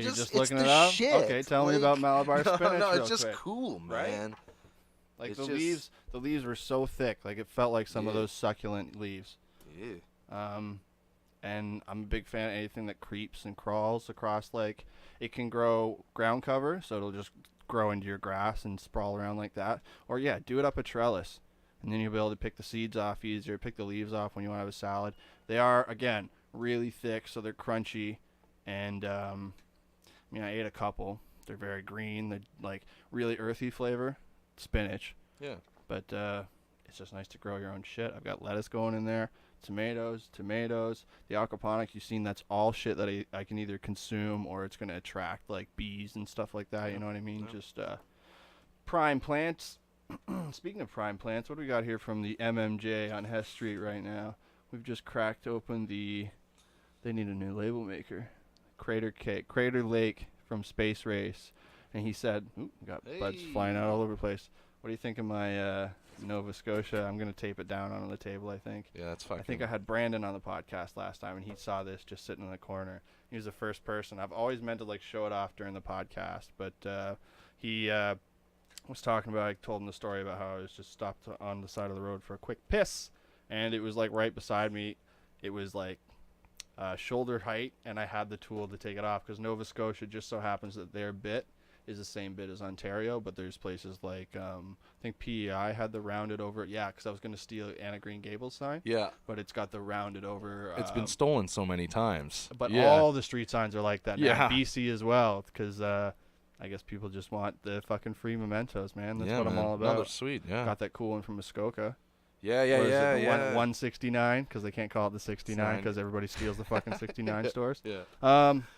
you're just it's looking the it up? shit. Okay, tell me about Malabar spinach No, real it's just quick. cool, man. Like It's the just- leaves were so thick, like it felt like some of Yeah. those succulent leaves. Yeah. And I'm a big fan of anything that creeps and crawls across. Like it can grow ground cover, so it'll just grow into your grass and sprawl around like that. Or yeah, do it up a trellis, and then you'll be able to pick the seeds off easier, pick the leaves off when you want to have a salad. They are again really thick, so they're crunchy, and I ate a couple. They're very green. They're like really earthy flavor, spinach. Yeah. But it's just nice to grow your own shit. I've got lettuce going in there, tomatoes. The aquaponics you've seen, that's all shit that I can either consume or it's going to attract like bees and stuff like that. You know what I mean? Yeah. Just prime plants. Speaking of prime plants, what do we got here from the MMJ on Hess Street right now? We've just cracked open they need a new label maker. Crater Lake from Space Race. And he said, ooh, got buds flying out all over the place. What do you think of my Nova Scotia? I'm going to tape it down on the table, I think. Yeah, that's fucking... I think I had Brandon on the podcast last time, and he saw this just sitting in the corner. He was the first person. I've always meant to, like, show it off during the podcast, but he was talking about, I told him the story about how I was just stopped on the side of the road for a quick piss, and it was, like, right beside me. It was, like, shoulder height, and I had the tool to take it off, because Nova Scotia just so happens that their bit is the same bit as Ontario, but there's places like I think PEI had the rounded over. Yeah, because I was going to steal Anna Green Gables sign. Yeah, but it's got the rounded over. It's been stolen so many times. But all the street signs are like that now. Yeah. BC as well, because I guess people just want the fucking free mementos, man. That's what I'm all about. No, they're sweet. Yeah, got that cool one from Muskoka. Yeah. 169, because they can't call it the 69 because everybody steals the fucking 69 stores. Yeah.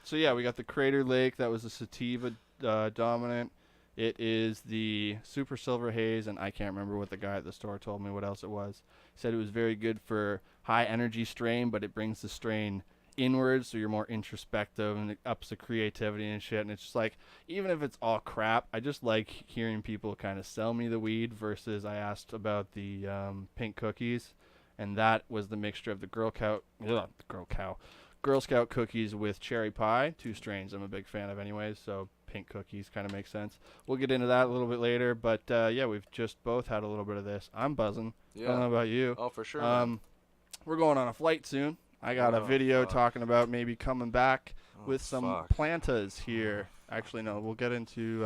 So yeah, we got the Crater Lake. That was the sativa dominant. It is the Super Silver Haze, and I can't remember what the guy at the store told me what else it was. He said it was very good for high energy strain, but it brings the strain inwards, so you're more introspective, and it ups the creativity and shit. And it's just like, even if it's all crap, I just like hearing people kind of sell me the weed. Versus I asked about the pink cookies, and that was the mixture of the Girl Scout cookies with cherry pie, 2 strains I'm a big fan of anyways, so pink cookies kind of makes sense. We'll get into that a little bit later, but yeah, we've just both had a little bit of this. I'm buzzing. Yeah. I don't know about you. Oh, for sure. We're going on a flight soon. I got a video talking about maybe coming back with some plantas here. Actually, no, we'll get into,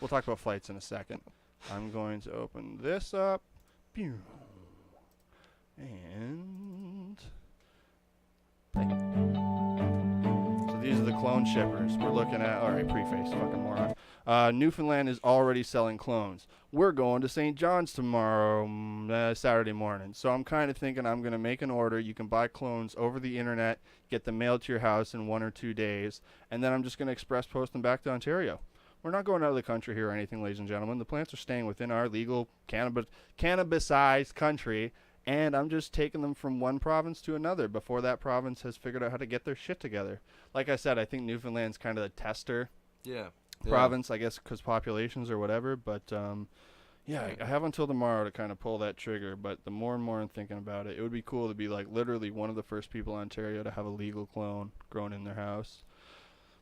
we'll talk about flights in a second. I'm going to open this up. And so these are the clone shippers we're looking at. All right, preface, fucking moron. Newfoundland is already selling clones. We're going to St.Johns tomorrow, Saturday morning. So I'm kind of thinking I'm going to make an order. You can buy clones over the internet, get them mailed to your house in 1 or 2 days, and then I'm just going to express post them back to Ontario. We're not going out of the country here or anything, ladies and gentlemen. The plants are staying within our legal cannabisized country, and I'm just taking them from one province to another before that province has figured out how to get their shit together. Like I said, I think Newfoundland's kind of the tester province, I guess, because populations or whatever. But, yeah, I have until tomorrow to kind of pull that trigger. But the more and more I'm thinking about it, it would be cool to be, like, literally one of the first people in Ontario to have a legal clone grown in their house.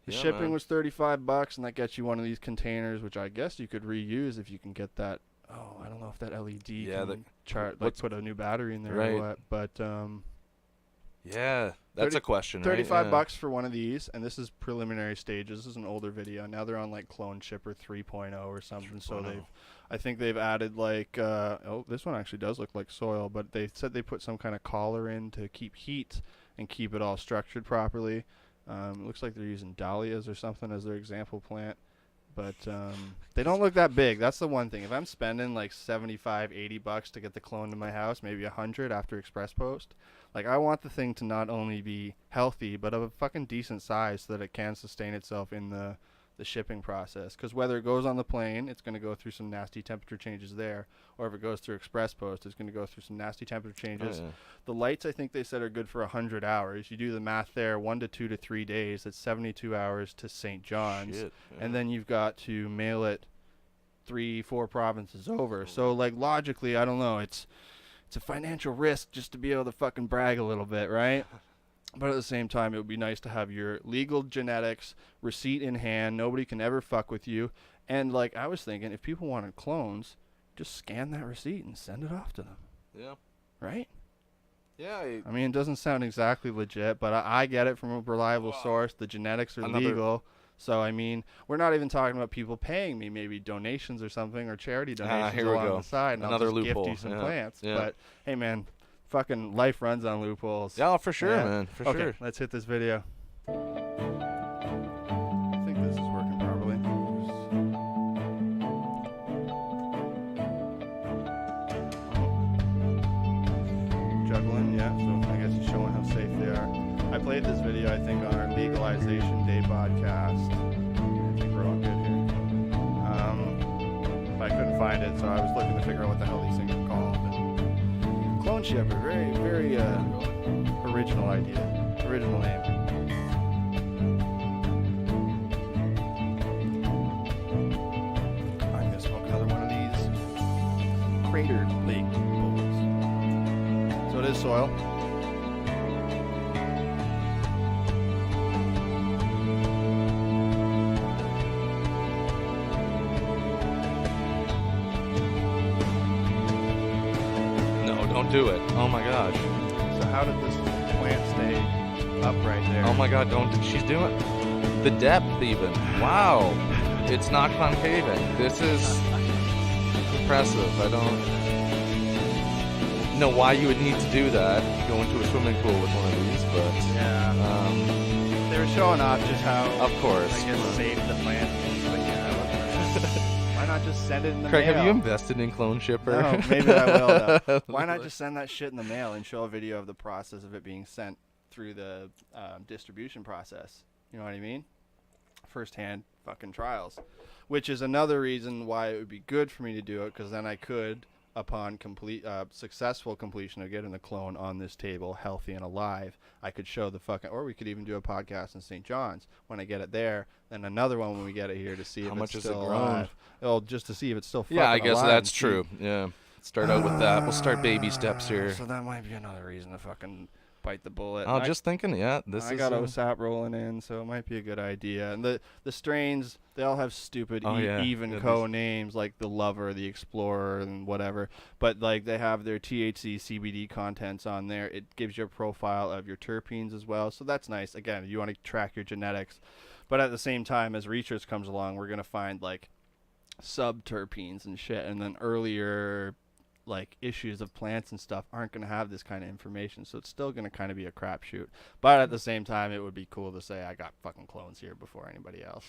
The shipping was $35, and that gets you one of these containers, which I guess you could reuse if you can get that. Oh, I don't know if that LED can chart, like put a new battery in there or what. But yeah, that's a question. $35 for one of these, and this is preliminary stages. This is an older video. Now they're on like Clone Shipper 3.0 or something. 3.0. So I think they've added like this one actually does look like soil, but they said they put some kind of collar in to keep heat and keep it all structured properly. It looks like they're using dahlias or something as their example plant. But they don't look that big. That's the one thing. If I'm spending like $75-$80 to get the clone to my house, maybe $100 after express post, like I want the thing to not only be healthy, but of a fucking decent size so that it can sustain itself in the shipping process. Because whether it goes on the plane, it's going to go through some nasty temperature changes there, or if it goes through express post, it's going to go through some nasty temperature changes. The lights, I think they said, are good for 100 hours. You do the math there, 1 to 2 to 3 days. That's 72 hours to St. John's. And then you've got to mail it 3-4 provinces over. So, like, logically, I don't know. It's a financial risk just to be able to fucking brag a little bit, right? But at the same time, it would be nice to have your legal genetics, receipt in hand. Nobody can ever fuck with you. And, like, I was thinking, if people wanted clones, just scan that receipt and send it off to them. Yeah. Right? Yeah. I mean, it doesn't sound exactly legit, but I get it from a reliable source. The genetics are legal. So, I mean, we're not even talking about people paying me, maybe donations or something, or charity donations along the side. And Another I'll just loophole. gift you some plants. Yeah. But, hey, man, fucking life runs on loopholes. Yeah, for sure, man. For okay, sure. let's hit this video. I think this is working properly. Juggling, yeah. So I guess he's showing how safe they are. I played this video, I think, on our Legalization Day podcast. I think we're all good here. But I couldn't find it, so I was looking to figure out what the hell these things are called. And Clone Shepherd, very, very original idea, original name. I'm gonna smoke another one of these cratered lake bowls. So it is soil. No, don't do it. Oh my gosh. So how did this plant stay upright there? Oh my god, don't. She's doing the depth even. Wow. It's not concaving. This is impressive. I don't know why you would need to do that. Go into a swimming pool with one of these, but yeah. They were showing off just how, of course, I guess, safe the plant is. But yeah, why not just send it in the Craig, mail? have you invested in Clone Shipper? No, maybe I will, though. Why not just send that shit in the mail and show a video of the process of it being sent through the distribution process? You know what I mean? First-hand fucking trials. Which is another reason why it would be good for me to do it, because then I could, upon successful completion of getting the clone on this table, healthy and alive, I could show the fucking, or we could even do a podcast in St.Johns when I get it there, then another one when we get it here to see if it's still alive. Well, just to see if it's still fucking alive. Yeah, I guess that's true. Yeah. Start out with that. We'll start baby steps here. So that might be another reason to fucking bite the bullet. Oh, just thinking, yeah. I got OSAP rolling in, so it might be a good idea. And the strains, they all have stupid even co-names, like the Lover, the Explorer, and whatever. But like they have their THC, CBD contents on there. It gives you a profile of your terpenes as well, so that's nice. Again, you want to track your genetics. But at the same time, as research comes along, we're going to find like sub-terpenes and shit, and then earlier like issues of plants and stuff aren't going to have this kind of information, so it's still going to kind of be a crapshoot. But at the same time, it would be cool to say I got fucking clones here before anybody else.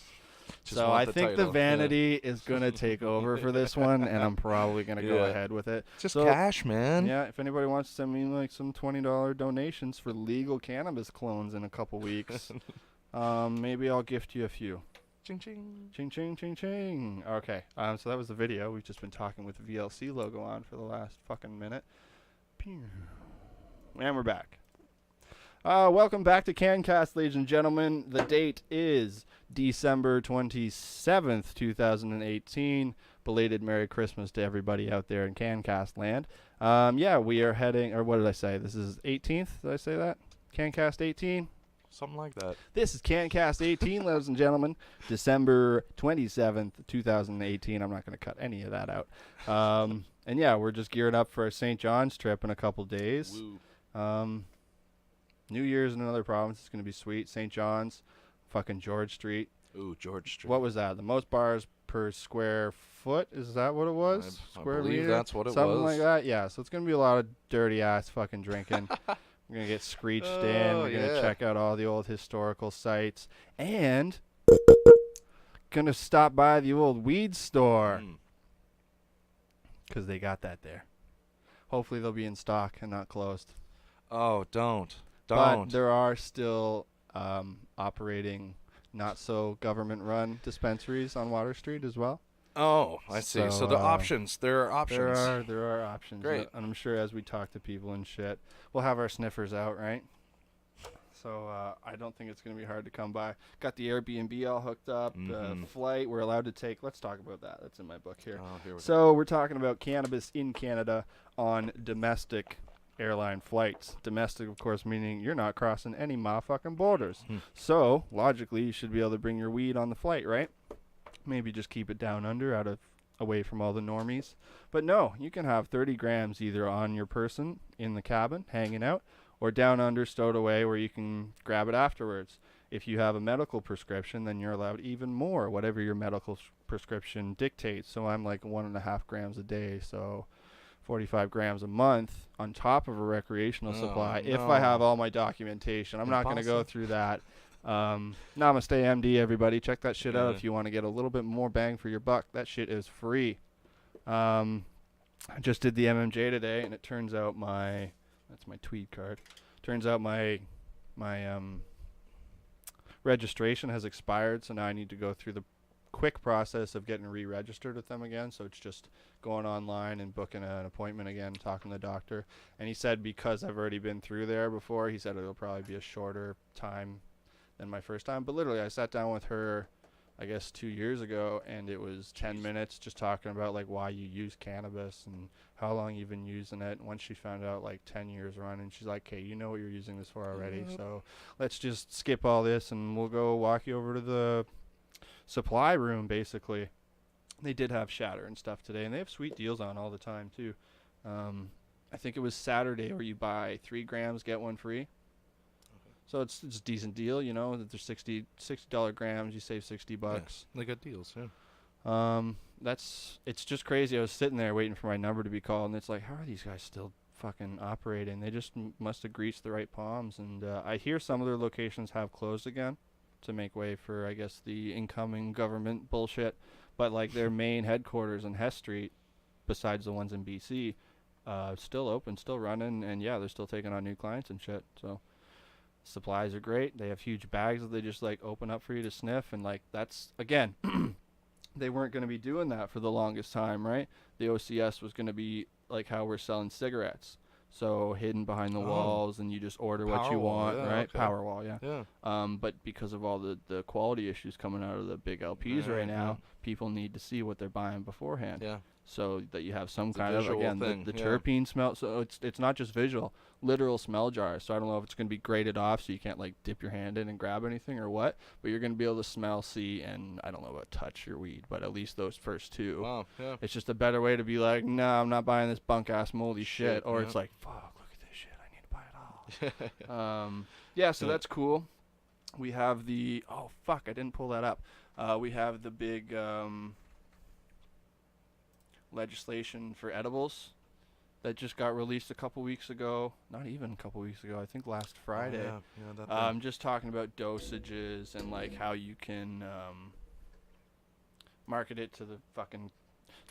So I think the vanity is going to take over for this one, and I'm probably going to go ahead with it. Just cash, man. Yeah, if anybody wants to send me like some $20 donations for legal cannabis clones in a couple weeks, maybe I'll gift you a few. Ching ching. Ching ching ching ching. Okay. So that was the video. We've just been talking with the VLC logo on for the last fucking minute. Pew. And we're back. Welcome back to CANCAST, ladies and gentlemen. The date is December 27th, 2018. Belated Merry Christmas to everybody out there in CANCAST land. Yeah, we are heading, or what did I say? This is 18th. Did I say that? CANCAST 18? Something like that. This is CANCAST 18, ladies and gentlemen. December 27th, 2018. I'm not going to cut any of that out. And yeah, we're just gearing up for a St. John's trip in a couple days. New Year's in another province is going to be sweet. St. John's, fucking George Street. Ooh, George Street. What was that? The most bars per square foot? Is that what it was? I Square believe meter? that's what it Something was. like that? Yeah, so it's going to be a lot of dirty ass fucking drinking. We're going to get screeched in. We're going to check out all the old historical sites. And going to stop by the old weed store. Because they got that there. Hopefully they'll be in stock and not closed. Oh, don't. But there are still operating not-so-government-run dispensaries on Water Street as well. Oh, I see. So the options. There are options. There are options. Great. And I'm sure as we talk to people and shit, we'll have our sniffers out, right? So I don't think it's going to be hard to come by. Got the Airbnb all hooked up. The flight we're allowed to take. Let's talk about that. That's in my book here. Oh, here we go. So we're talking about cannabis in Canada on domestic airline flights. Domestic, of course, meaning you're not crossing any motherfucking borders. So, logically, you should be able to bring your weed on the flight, right? Maybe just keep it down under, away from all the normies. But no, you can have 30 grams either on your person in the cabin, hanging out, or down under, stowed away, where you can grab it afterwards. If you have a medical prescription, then you're allowed even more, whatever your medical prescription dictates. So I'm like 1.5 grams a day, so 45 grams a month on top of a recreational supply. If I have all my documentation, I'm not going to go through that. Namaste MD, everybody. Check that shit out if you want to get a little bit more bang for your buck. That shit is free. I just did the MMJ today, and it turns out that's my Tweed card. Turns out my registration has expired, so now I need to go through the quick process of getting re-registered with them again. So it's just going online and booking an appointment again, talking to the doctor. And he said because I've already been through there before, he said it'll probably be a shorter time than my first time. But literally, I sat down with her, I guess 2 years ago, and it was 10 minutes just talking about like why you use cannabis and how long you've been using it. And once she found out like 10 years running, she's like, okay, you know what you're using this for already, so let's just skip all this and we'll go walk you over to the supply room. Basically, they did have shatter and stuff today, and they have sweet deals on all the time too. I think it was Saturday where you buy 3 grams, get one free. So it's a decent deal, you know, that there's $60 grams, you save $60. Yeah, they got deals, yeah. It's just crazy. I was sitting there waiting for my number to be called, and it's like, how are these guys still fucking operating? They just must have greased the right palms. And I hear some of their locations have closed again to make way for, I guess, the incoming government bullshit. But like their main headquarters on Hess Street, besides the ones in BC, still open, still running, and yeah, they're still taking on new clients and shit. So supplies are great. They have huge bags that they just like open up for you to sniff, and like that's again they weren't going to be doing that for the longest time, right? The OCS was going to be like how we're selling cigarettes, so hidden behind the walls, and you just order what you want, right? Okay. Powerwall, yeah. But because of all the quality issues coming out of the big LPs right now, people need to see what they're buying beforehand. Yeah. So that you have some kind of, again, the terpene smell. So it's not just visual, literal smell jars. So I don't know if it's going to be graded off so you can't like dip your hand in and grab anything or what, but you're going to be able to smell, see, and I don't know about touch your weed, but at least those first two. Wow, yeah. It's just a better way to be like, no, I'm not buying this bunk ass moldy shit. Or it's like, fuck, look at this shit, I need to buy it all. Yeah, so that's cool. We have the, oh fuck, I didn't pull that up. We have the big legislation for edibles that just got released a couple weeks ago. Not even a couple weeks ago, I think last Friday. I'm just talking about dosages and like how you can market it to the fucking,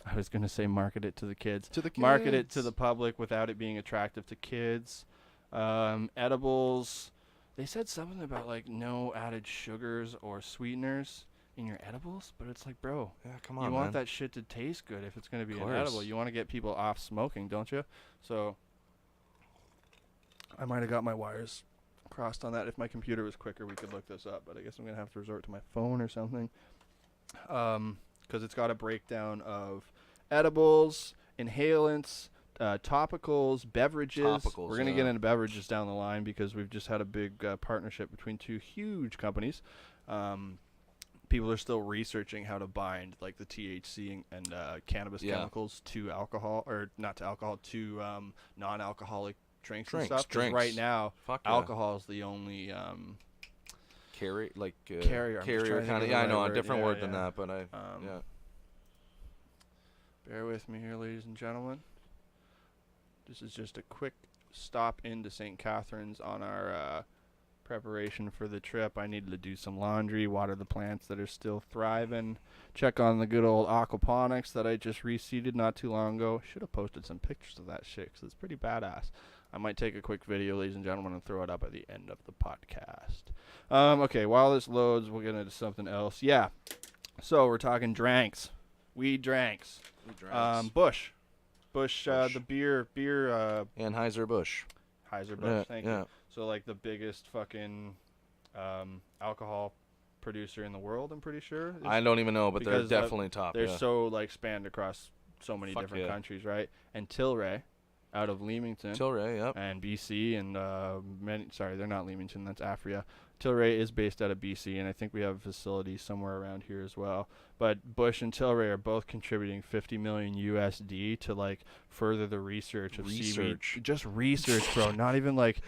I was gonna say market it to the kids. Market it to the public without it being attractive to kids. Edibles, they said something about like no added sugars or sweeteners in your edibles, but it's like, bro, yeah, come on, you want that shit to taste good if it's going to be an edible. You want to get people off smoking, don't you? So I might have got my wires crossed on that. If my computer was quicker, we could look this up, but I guess I'm going to have to resort to my phone or something, because it's got a breakdown of edibles, inhalants, topicals, beverages. We're going to get into beverages down the line because we've just had a big partnership between two huge companies. People are still researching how to bind like the THC and cannabis chemicals to alcohol, or not to alcohol, to non-alcoholic drinks and stuff. Right now, alcohol is the only carrier kind of. Yeah, I know a different word than that, but bear with me here, ladies and gentlemen. This is just a quick stop into St. Catharines on our preparation for the trip. I needed to do some laundry, water the plants that are still thriving, check on the good old aquaponics that I just reseeded not too long ago. Should have posted some pictures of that shit because it's pretty badass. I might take a quick video, ladies and gentlemen, and throw it up at the end of the podcast. Okay, while this loads, we'll get into something else. Yeah, so we're talking dranks, weed dranks. Bush, the beer Anheuser-Busch. Thank you. So like the biggest fucking alcohol producer in the world, I'm pretty sure. I don't even know, but they're definitely top. They're so like spanned across so many different countries, right? And Tilray out of Leamington. Tilray, yep. And BC and they're not Leamington, that's Afria. Tilray is based out of BC, and I think we have a facility somewhere around here as well. But Bush and Tilray are both contributing 50 million USD to like further the research of CBD. Just research, bro. Not even like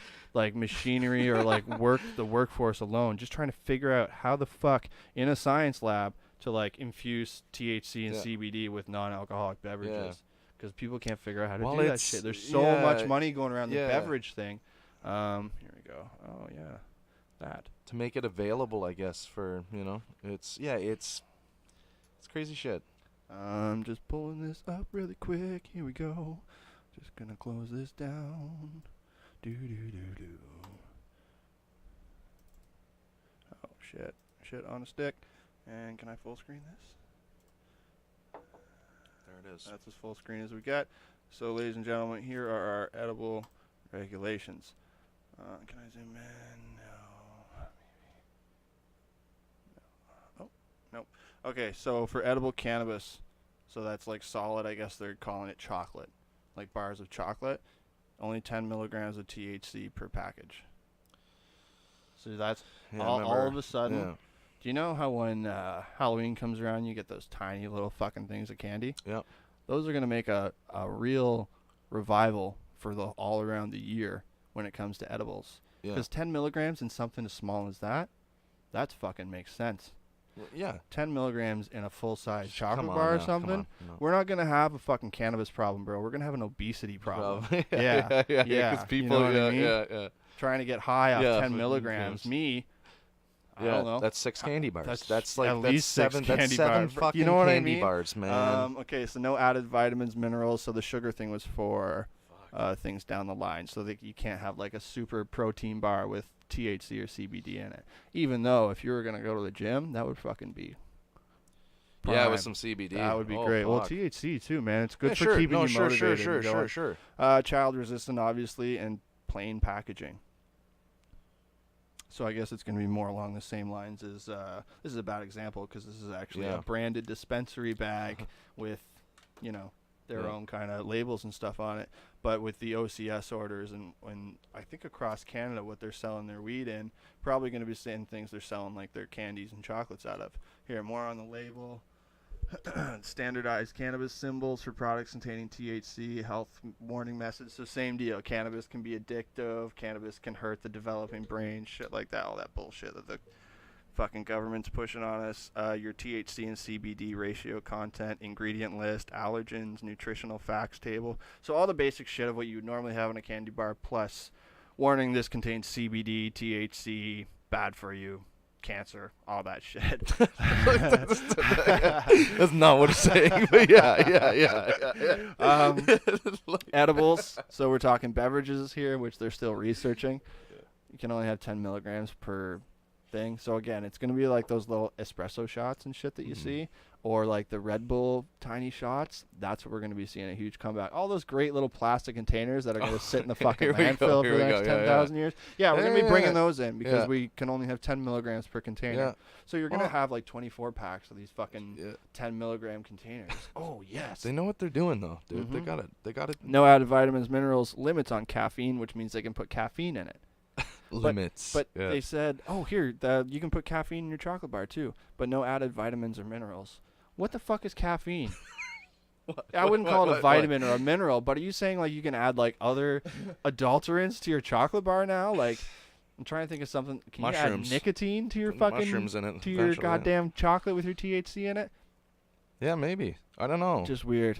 machinery or like the workforce alone. Just trying to figure out how the fuck in a science lab to like infuse THC and CBD with non-alcoholic beverages. Because people can't figure out how to do that shit. There's so much money going around the beverage thing. Here we go. Oh, yeah. That. To make it available, I guess, for, it's crazy shit. I'm just pulling this up really quick. Here we go. Just going to close this down. Do. Oh, shit. Shit on a stick. And can I full screen this? There it is. That's as full screen as we got. So, ladies and gentlemen, here are our edible regulations. Can I zoom in? No. Oh, nope. Okay, so for edible cannabis, so that's like solid, I guess they're calling it chocolate, like bars of chocolate, only 10 milligrams of THC per package. So that's all of a sudden. Yeah. Do you know how when Halloween comes around, you get those tiny little fucking things of candy? Yep. Those are going to make a real revival for all around the year when it comes to edibles. Because 10 milligrams in something as small as that fucking makes sense. Yeah. 10 milligrams in a full-size chocolate bar or something. No. We're not going to have a fucking cannabis problem, bro. We're going to have an obesity problem. Yeah. Because people, you know what I mean? Trying to get high off 10 milligrams. Me, I don't know. That's 6 candy bars. That's like at least 7 candy bars. fucking you know what candy I mean? bars, man. Okay, so no added vitamins, minerals. So the sugar thing was for things down the line. So that you can't have like a super protein bar with THC or CBD in it. Even though if you were going to go to the gym, that would fucking be prime. Yeah, with some CBD. That would be great. Fuck. Well, THC too, man. It's good for keeping you motivated. Sure. Child resistant, obviously, and plain packaging. So I guess it's going to be more along the same lines as this is a bad example because this is actually a branded dispensary bag with, their own kind of labels and stuff on it. But with the OCS orders and I think across Canada what they're selling their weed in, probably going to be the same things they're selling like their candies and chocolates out of. Here, more on the label. Standardized cannabis symbols for products containing THC, health warning message. So same deal. Cannabis can be addictive. Cannabis can hurt the developing brain. Shit like that. All that bullshit that the fucking government's pushing on us. Your THC and CBD ratio content, ingredient list, allergens, nutritional facts table. So all the basic shit of what you would normally have in a candy bar, plus warning this contains CBD, THC, bad for you, cancer, all that shit. That's not what it's saying, but yeah. Edibles. So we're talking beverages here, which they're still researching. You can only have 10 milligrams per thing. So again, it's going to be like those little espresso shots and shit that you see, or like the Red Bull tiny shots. That's what we're going to be seeing a huge comeback. All those great little plastic containers that are going to sit in the fucking landfill for the next 10,000 years. Yeah, we're going to be bringing those in because we can only have 10 milligrams per container. Yeah. So you're going to have like 24 packs of these fucking 10 milligram containers. Oh, yes. They know what they're doing though, dude. They got it. No added vitamins, minerals, limits on caffeine, which means they can put caffeine in it. Limits. But they said, here, you can put caffeine in your chocolate bar too, but no added vitamins or minerals. What the fuck is caffeine? I wouldn't call it a vitamin or a mineral, but are you saying like you can add like other adulterants to your chocolate bar now? Like, I'm trying to think of something. Can mushrooms. You add nicotine to your mushrooms in it to your goddamn chocolate with your THC in it? Yeah, maybe. I don't know. Just weird.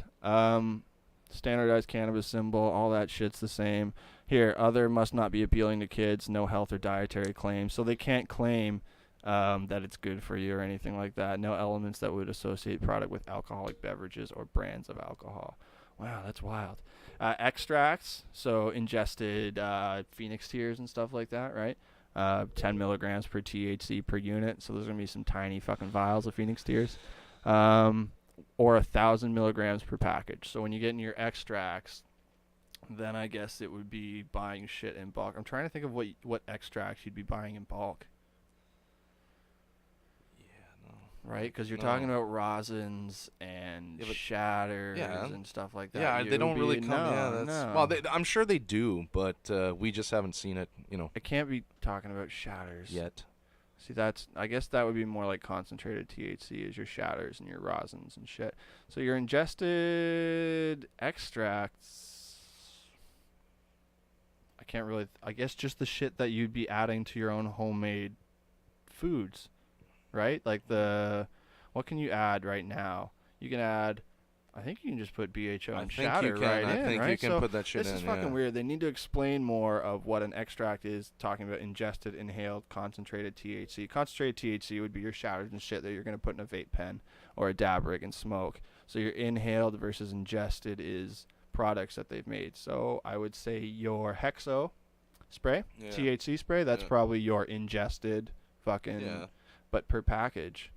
Standardized cannabis symbol, all that shit's the same. Here, other must not be appealing to kids, no health or dietary claims. So they can't claim that it's good for you or anything like that. No elements that would associate product with alcoholic beverages or brands of alcohol. Wow, that's wild. Extracts, so ingested phoenix tears and stuff like that, right? 10 milligrams per THC per unit. So there's going to be some tiny fucking vials of phoenix tears. Or 1,000 milligrams per package. So when you get in your extracts, then I guess it would be buying shit in bulk. I'm trying to think of what extracts you'd be buying in bulk. Right, because you're No. talking about rosins and Yeah, but- shatters Yeah. and stuff like that. Yeah, You they don't would really be- come. Yeah, no, that's no. well. I'm sure they do, but we just haven't seen it. I can't be talking about shatters Yet. See, I guess that would be more like concentrated THC is your shatters and your rosins and shit. So your ingested extracts, I can't really. I guess just the shit that you'd be adding to your own homemade foods, right? Like what can you add right now? You can add. I think you can just put BHO and shatter right in, I think right? you can So put that shit in. this is fucking weird. They need to explain more of what an extract is, talking about ingested, inhaled, concentrated THC. Concentrated THC would be your shatters and shit that you're going to put in a vape pen or a dab rig and smoke. So your inhaled versus ingested is products that they've made. So I would say your Hexo spray, Yeah. THC spray, that's Yeah. probably your ingested fucking, Yeah. but per package.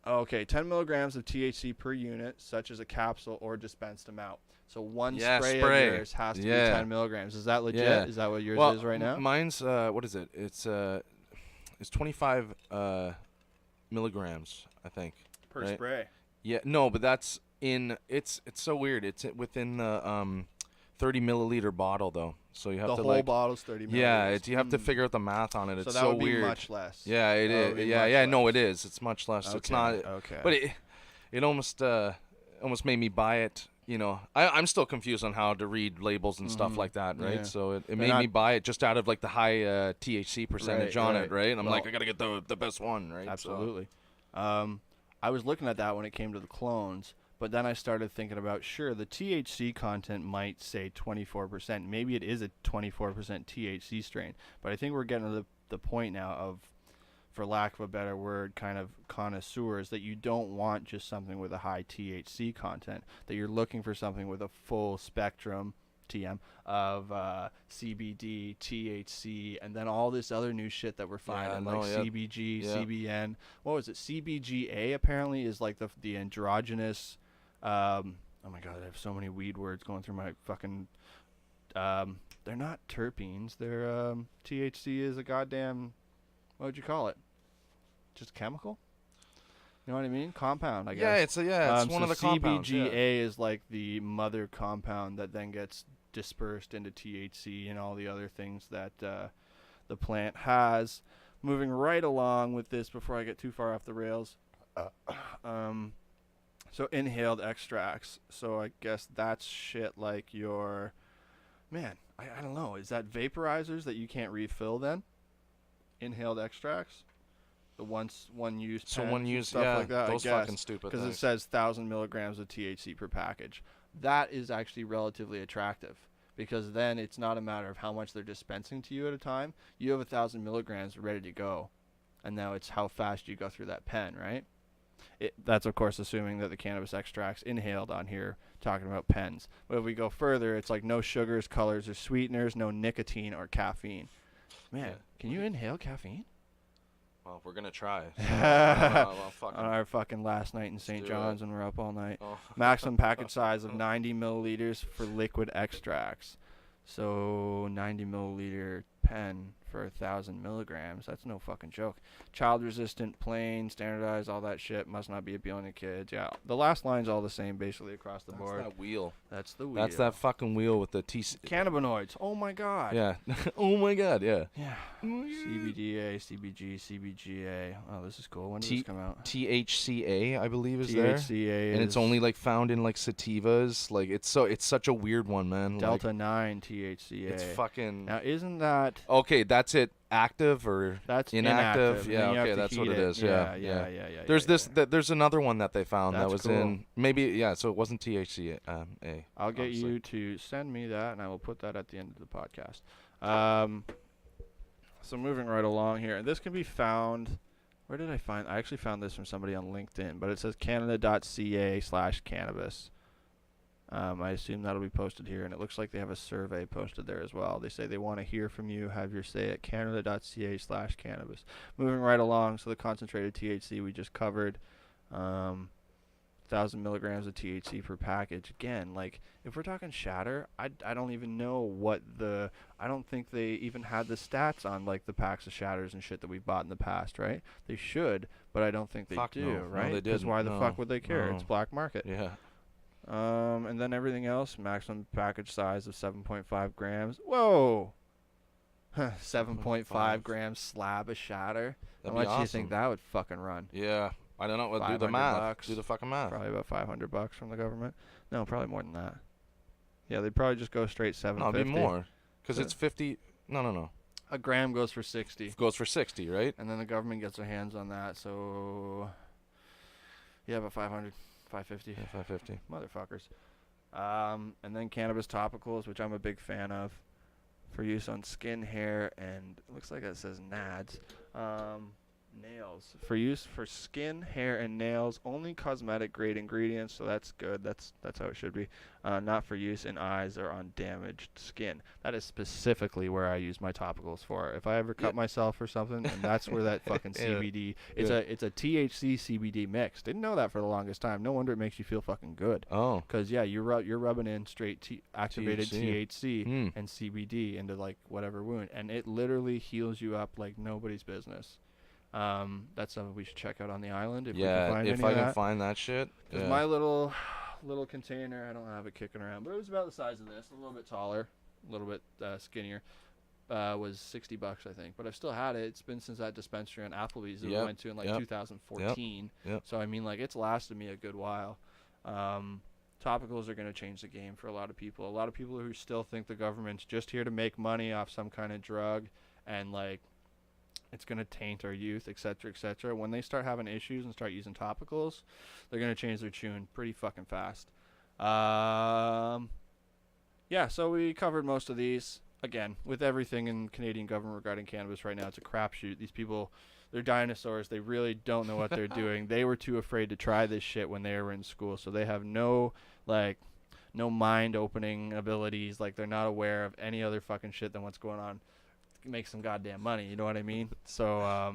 Okay, 10 milligrams of THC per unit, such as a capsule or dispensed amount. So one spray of yours has to be 10 milligrams. Is that legit? Yeah. Is that what yours Well, is right now? Mine's what is it? It's 25 milligrams, I think. Per right? spray. Yeah, no, but that's in. It's so weird. It's within the 30 milliliter bottle though, so you have The to whole like. bottle's 30 milligrams. Yeah, you have to figure out the math on it. So It's that so would be weird. much less. Yeah, it That would is. be Yeah, much yeah, no, less. it is. It's much less. Okay. It's not. Okay. But it almost made me buy it. You know, I'm still confused on how to read labels and stuff like that, right? Yeah. So it They're made me buy it just out of like the high THC percentage Right, on right. it, right? And I'm Well, like, I gotta get the best one, right? So- Absolutely. I was looking at that when it came to the clones, but then I started thinking about, sure, the THC content might say 24%. Maybe it is a 24% THC strain, but I think we're getting to the point now of, for lack of a better word, kind of connoisseurs, that you don't want just something with a high THC content, that you're looking for something with a full spectrum TM of CBD, THC, and then all this other new shit that we're finding, like CBG, Yeah. CBN. What was it? CBGA apparently is like the androgynous. Oh my god, I have so many weed words going through my fucking. They're not terpenes. They're THC is a goddamn. What would you call it? Just chemical? You know what I mean? Compound, I guess. Yeah, it's one so of the compounds. CBGA Yeah. is like the mother compound that then gets dispersed into THC and all the other things that the plant has. Moving right along with this before I get too far off the rails. So inhaled extracts. So I guess that's shit like your... Man, I don't know. Is that vaporizers that you can't refill then? Inhaled extracts? The one use So pens one and use, stuff yeah, like that, those I guess, fucking stupid because it things. says 1,000 milligrams of THC per package. That is actually relatively attractive because then it's not a matter of how much they're dispensing to you at a time. You have 1,000 milligrams ready to go, and now it's how fast you go through that pen, right? That's of course assuming that the cannabis extracts inhaled on here, talking about pens. But if we go further, it's like no sugars, colors, or sweeteners, no nicotine or caffeine. Man, Yeah. can you inhale caffeine? Well, we're gonna try. On our fucking last night in St. do Johns when we're up all night. Oh. Maximum package size of 90 milliliters for liquid extracts. So 90 milliliter pen for 1,000 milligrams. That's no fucking joke. Child resistant, plain, standardized, all that shit. Must not be appealing to kids. Yeah, the last line's all the same basically across the board. That wheel. That's the wheel. That's that fucking wheel with the Cannabinoids. Oh my god. Yeah. Oh my god. Yeah. Yeah. CBDA, CBG, CBGA. Oh, this is cool. When did this come out? THCA, I believe, is there. THCA And it's only like found in like sativas. Like it's such a weird one, man. Delta like, 9 THCA. It's fucking. Now, isn't that... Okay, that's it. Active or That's inactive? and Yeah, then you have okay, to that's heat what it is. Yeah. There's yeah, this. There's another one that they found that That's was cool. in maybe so it wasn't THCA. I'll get obviously. you to send me that, and I will put that at the end of the podcast. So moving right along here, and this can be found. Where did I find? I actually found this from somebody on LinkedIn, but it says canada.ca/cannabis. I assume that'll be posted here, and it looks like they have a survey posted there as well. They say they want to hear from you. Have your say at canada.ca/cannabis. Moving right along, so the concentrated THC we just covered. 1,000 milligrams of THC per package. Again, like, if we're talking shatter, I don't even know what the... I don't think they even had the stats on, like, the packs of shatters and shit that we've bought in the past, right? They should, but I don't think they do, no. right? No, they Because why the didn't. fuck would they care? No. It's black market. Yeah. And then everything else, maximum package size of 7.5 grams. Whoa! 7.5 grams slab of shatter. That'd How be much do you awesome. think that would fucking run? Yeah. I don't know. What do the 500 math. bucks. Do the fucking math. Probably about $500 from the government. No, probably more than that. Yeah, they'd probably just go straight No, 750. it'd be more. Because it's 50. No. A gram goes for 60. It goes for 60, right? And then the government gets their hands on that, so... Yeah, about 500, 550. Yeah, 550. Motherfuckers. And then cannabis topicals, which I'm a big fan of, for use on skin, hair, and it looks like it says nads. Nails. For use for skin, hair, and nails. Only cosmetic grade ingredients, so that's good. That's how it should be. Not for use in eyes or on damaged skin. That is specifically where I use my topicals for. If I ever cut myself or something, and that's where that fucking CBD. It's a THC CBD mix. Didn't know that for the longest time. No wonder it makes you feel fucking good. Oh. Because yeah, you're rubbing in straight activated THC Hmm. and CBD into like whatever wound, and it literally heals you up like nobody's business. That's something we should check out on the island if we can find if any I of can that. find that shit. Because my little container, I don't have it kicking around, but it was about the size of this, a little bit taller, a little bit skinnier. Was $60, I think, but I've still had it. It's been since that dispensary on Applebee's that we went to in like 2014. Yep. So I mean, like, it's lasted me a good while. Topicals are going to change the game for a lot of people. A lot of people who still think the government's just here to make money off some kind of drug, and like, it's going to taint our youth, etc., etc. When they start having issues and start using topicals, they're going to change their tune pretty fucking fast. Yeah, so we covered most of these. Again, with everything in Canadian government regarding cannabis right now, it's a crapshoot. These people, they're dinosaurs. They really don't know what they're doing. They were too afraid to try this shit when they were in school, so they have no mind-opening abilities. Like, they're not aware of any other fucking shit than what's going on. Make some goddamn money, you know what I mean? So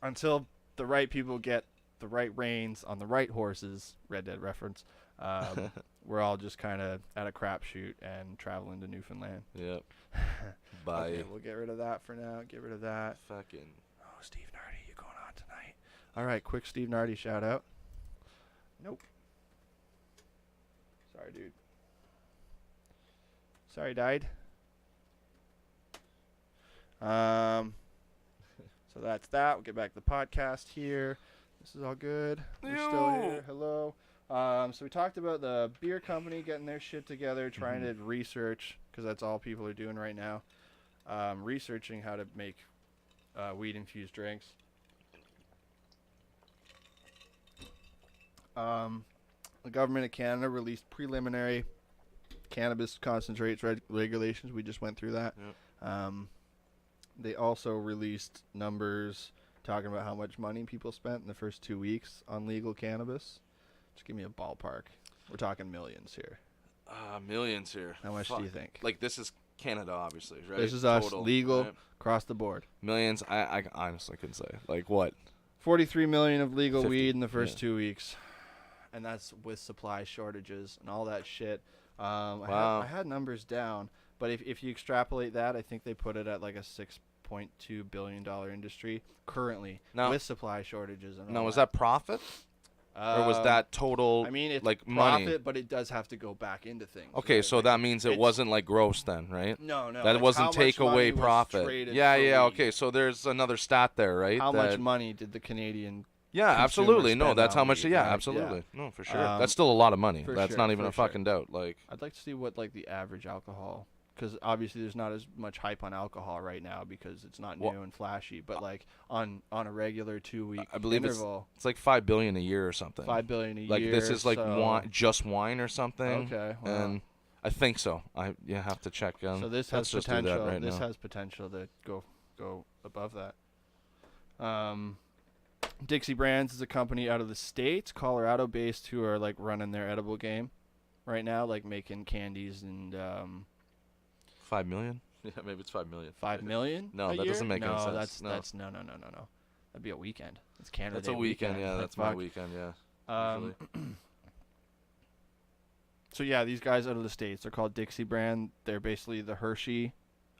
until the right people get the right reins on the right horses, Red Dead reference, we're all just kind of at a crapshoot and traveling to Newfoundland. Yep. Bye. Okay, we'll get rid of that for now. Get rid of that. Fucking. Oh, Steve Nardi, you going on tonight? All right, quick Steve Nardi shout out. Nope. Sorry, dude. Sorry, died. So that's that. We'll get back to the podcast here. This is all good. We're still here. Hello. So we talked about the beer company getting their shit together, trying to research, because that's all people are doing right now, researching how to make weed-infused drinks. The government of Canada released preliminary cannabis concentrates regulations. We just went through that. Yep. They also released numbers talking about how much money people spent in the first 2 weeks on legal cannabis. Just give me a ballpark. We're talking millions here. Millions here. How much do you think? Like, this is Canada, obviously, right? This is us, Total, legal, right? across the board. Millions. I honestly couldn't say. Like, what? 43 million of legal 50, weed in the first 2 weeks. And that's with supply shortages and all that shit. Wow. I had numbers down, but if you extrapolate that, I think they put it at like a $6.2 billion industry currently with supply shortages. And now, all was that profit? Or was that total, I mean, it's like, profit, money? but it does have to go back into things. Okay, right? so Like, that means it wasn't, like, gross then, right? No. That it's wasn't how take much money away was profit. traded Yeah, for weed. okay, so there's another stat there, right? How much money did the Canadian Yeah, absolutely. No, spend that's how on much. weed, Yeah, right? absolutely. Yeah. No, for sure. That's still a lot of money. For That's sure, not even for a fucking sure. doubt. Like, I'd like to see what like the average alcohol, because obviously there's not as much hype on alcohol right now because it's not new and flashy. But like on a regular 2 week I believe interval, it's like $5 billion a year or something. $5 billion a Like year. this is like so just wine or something. Okay, wow. And I think so. You have to check. So this has let's just do that potential. right This now. has potential to go above that. Dixie Brands is a company out of the States, Colorado based, who are like running their edible game right now, like making candies and 5 million? Yeah, maybe it's 5 million. 5 million? No, a that year? doesn't make any sense. That's no. That'd be a weekend. It's Canada. That's Day a weekend. Yeah, Like, that's my fuck. weekend. Yeah. usually. So yeah, these guys out of the States, they're called Dixie Brand. They're basically the Hershey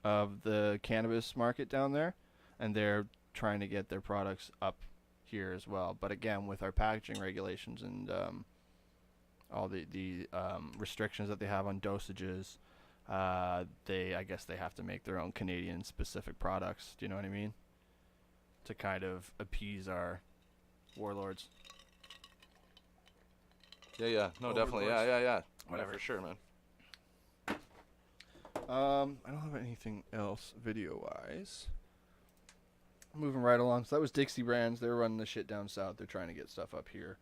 of the cannabis market down there, and they're trying to get their products up here as well. But again, with our packaging regulations and all the restrictions that they have on dosages, I guess they have to make their own Canadian specific products. Do you know what I mean? To kind of appease our warlords. Yeah. No, definitely. Overlords. Yeah. Whatever. For sure, man. I don't have anything else video-wise. Moving right along. So that was Dixie Brands. They're running the shit down south. They're trying to get stuff up here.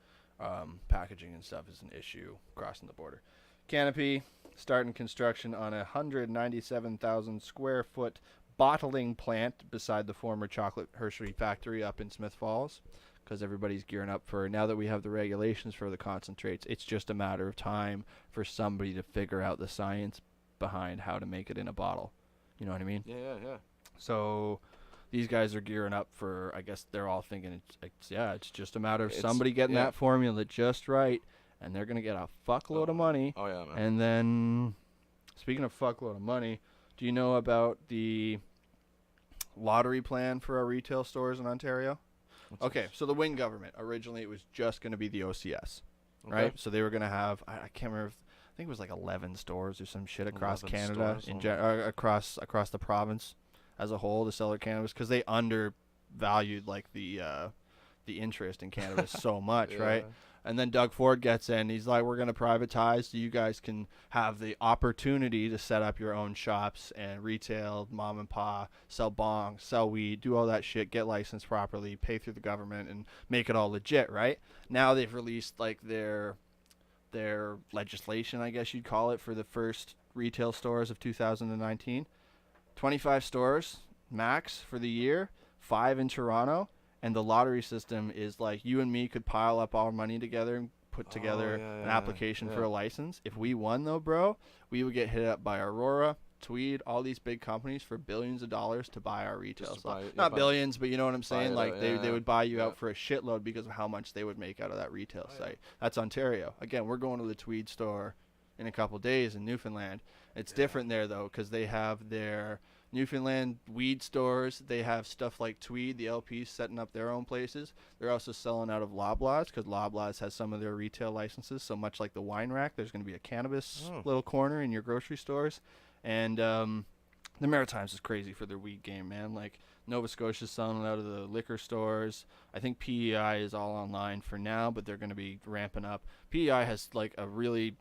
Packaging and stuff is an issue crossing the border. Canopy starting construction on a 197,000 square foot bottling plant beside the former chocolate Hershey factory up in Smith Falls, because everybody's gearing up for, now that we have the regulations for the concentrates, it's just a matter of time for somebody to figure out the science behind how to make it in a bottle. You know what I mean? Yeah. So these guys are gearing up for, I guess they're all thinking it's just a matter of somebody getting that formula just right, and they're going to get a fuckload of money. Oh, yeah, man. And then, speaking of fuckload of money, do you know about the lottery plan for our retail stores in Ontario? Okay, so the Wynne government, originally it was just going to be the OCS, right? So they were going to have, I can't remember, I think it was like 11 stores or some shit across Canada, across the province as a whole to sell their cannabis, because they undervalued like the interest in cannabis so much, right? And then Doug Ford gets in. He's like, we're going to privatize so you guys can have the opportunity to set up your own shops and retail, mom and pa, sell bong, sell weed, do all that shit, get licensed properly, pay through the government, and make it all legit, right? Now they've released like their legislation, I guess you'd call it, for the first retail stores of 2019. 25 stores max for the year, 5 in Toronto. And the lottery system is like you and me could pile up our money together and put together an application for a license. If we won, though, bro, we would get hit up by Aurora, Tweed, all these big companies for billions of dollars to buy our retail stuff. Not billions, but you know what I'm saying? Like they would buy you out for a shitload because of how much they would make out of that retail site. That's Ontario. Again, we're going to the Tweed store in a couple days in Newfoundland. It's different there, though, because they have their Newfoundland weed stores. They have stuff like Tweed, the LPs, setting up their own places. They're also selling out of Loblaws, because Loblaws has some of their retail licenses. So much like the wine rack, there's going to be a cannabis little corner in your grocery stores. And the Maritimes is crazy for their weed game, man. Like Nova Scotia's selling out of the liquor stores. I think PEI is all online for now, but they're going to be ramping up. PEI has like a really,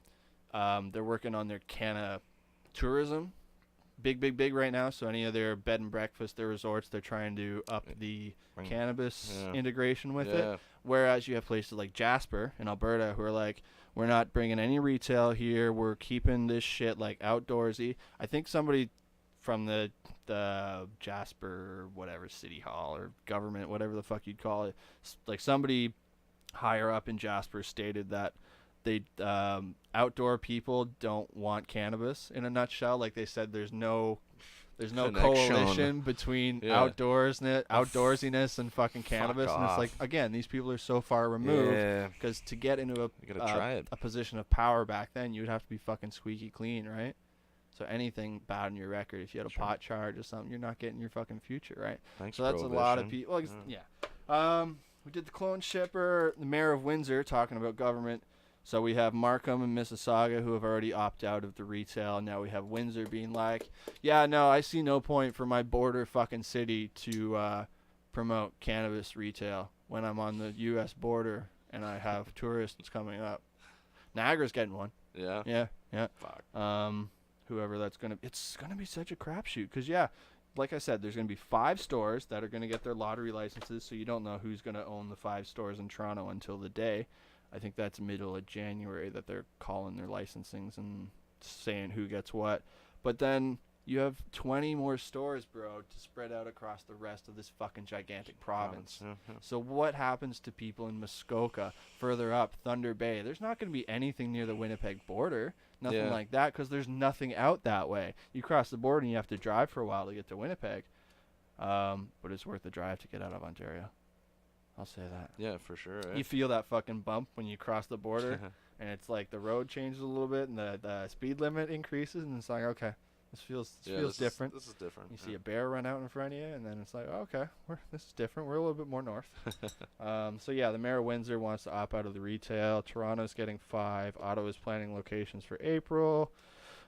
they're working on their canna tourism. Big right now. So any of their bed and breakfast, their resorts, they're trying to up the cannabis integration with it. Whereas you have places like Jasper in Alberta who are like, we're not bringing any retail here. We're keeping this shit like outdoorsy. I think somebody from the Jasper, whatever, city hall or government, whatever the fuck you'd call it, like somebody higher up in Jasper stated that they outdoor people don't want cannabis, in a nutshell. Like they said, there's no coalition between outdoorsiness and fucking cannabis. And it's like, again, these people are so far removed, because to get into a position of power back then, you would have to be fucking squeaky clean, right? So anything bad on your record, if you had a pot charge or something, you're not getting your fucking future, right? So that's a lot of people. Well, we did the clone shipper, the mayor of Windsor talking about government. So we have Markham and Mississauga who have already opted out of the retail. Now we have Windsor being like, yeah, no, I see no point for my border fucking city to promote cannabis retail when I'm on the U.S. border and I have tourists coming up. Niagara's getting one. Yeah. Fuck. Whoever that's going to, it's going to be such a crapshoot. Because, like I said, there's going to be 5 stores that are going to get their lottery licenses. So you don't know who's going to own the 5 stores in Toronto until the day. I think that's middle of January that they're calling their licensings and saying who gets what. But then you have 20 more stores, bro, to spread out across the rest of this fucking gigantic province. So what happens to people in Muskoka, further up, Thunder Bay? There's not going to be anything near the Winnipeg border. Nothing like that, because there's nothing out that way. You cross the border and you have to drive for a while to get to Winnipeg. But it's worth the drive to get out of Ontario. I'll say that. Yeah, for sure. You feel that fucking bump when you cross the border, and it's like the road changes a little bit, and the speed limit increases, and it's like, okay, this feels different. This is different. You see a bear run out in front of you, and then it's like, oh, okay, this is different. We're a little bit more north. So yeah, the mayor of Windsor wants to opt out of the retail. Toronto's getting 5. Ottawa's planning locations for April.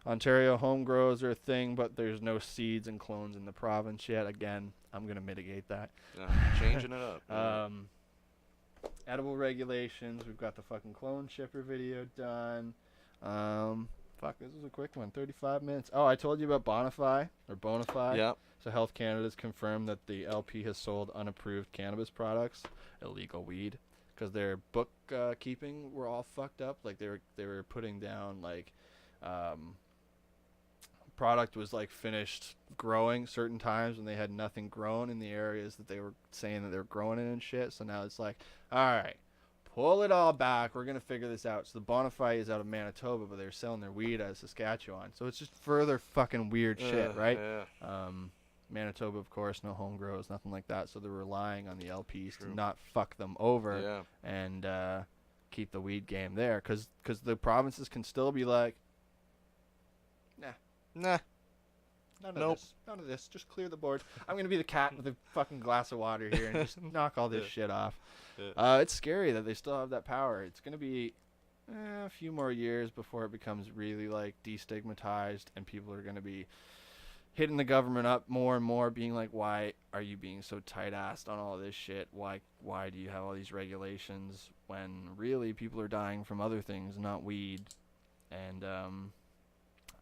Ontario home grows are a thing, but there's no seeds and clones in the province yet. Again, I'm gonna mitigate that. Changing it up. Edible regulations. We've got the fucking clone shipper video done. Fuck, this is a quick one. 35 minutes. Oh, I told you about Bonify or Bonify. Yep. So Health Canada's confirmed that the LP has sold unapproved cannabis products, illegal weed, because their book keeping were all fucked up. Like they were putting down like product was like finished growing certain times when they had nothing grown in the areas that they were saying that they were growing in and shit. So now it's like, all right, pull it all back. We're gonna figure this out. So the Bonify is out of Manitoba, but they're selling their weed out of Saskatchewan. So it's just further fucking weird shit, right? Yeah. Manitoba, of course, no home grows, nothing like that. So they're relying on the LPs to not fuck them over and keep the weed game there, because the provinces can still be like, Nah. None of this. Just clear the board. I'm going to be the cat with a fucking glass of water here and just knock all this shit off. It's scary that they still have that power. It's going to be a few more years before it becomes really like destigmatized, and people are going to be hitting the government up more and more, being like, why are you being so tight-assed on all this shit? Why do you have all these regulations when really people are dying from other things, not weed? And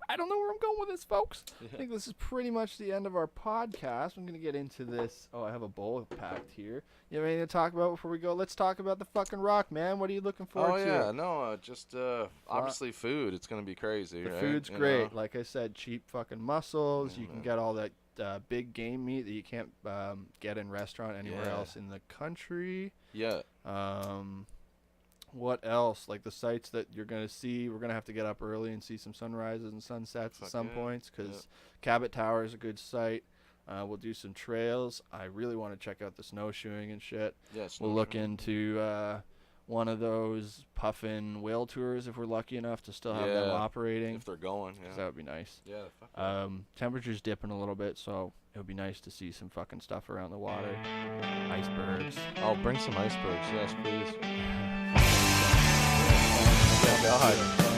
I don't know where I'm going with this, folks. I think this is pretty much the end of our podcast. I'm going to get into this. Oh, I have a bowl packed here. You have anything to talk about before we go? Let's talk about the fucking rock, man. What are you looking forward to? Just obviously food. It's going to be crazy, The right? food's great. Like I said, cheap fucking mussels. You can get all that big game meat that you can't get in restaurant anywhere else in the country. Yeah. What else? Like the sites that you're going to see, we're going to have to get up early and see some sunrises and sunsets at some points, because Cabot Tower is a good site. We'll do some trails. I really want to check out the snowshoeing and shit. We'll look into one of those puffin whale tours if we're lucky enough to still have them operating. If they're going, that would be nice. Yeah. Temperature's dipping a little bit, so it would be nice to see some fucking stuff around the water. Icebergs. Oh, bring some icebergs. Yes, please. God.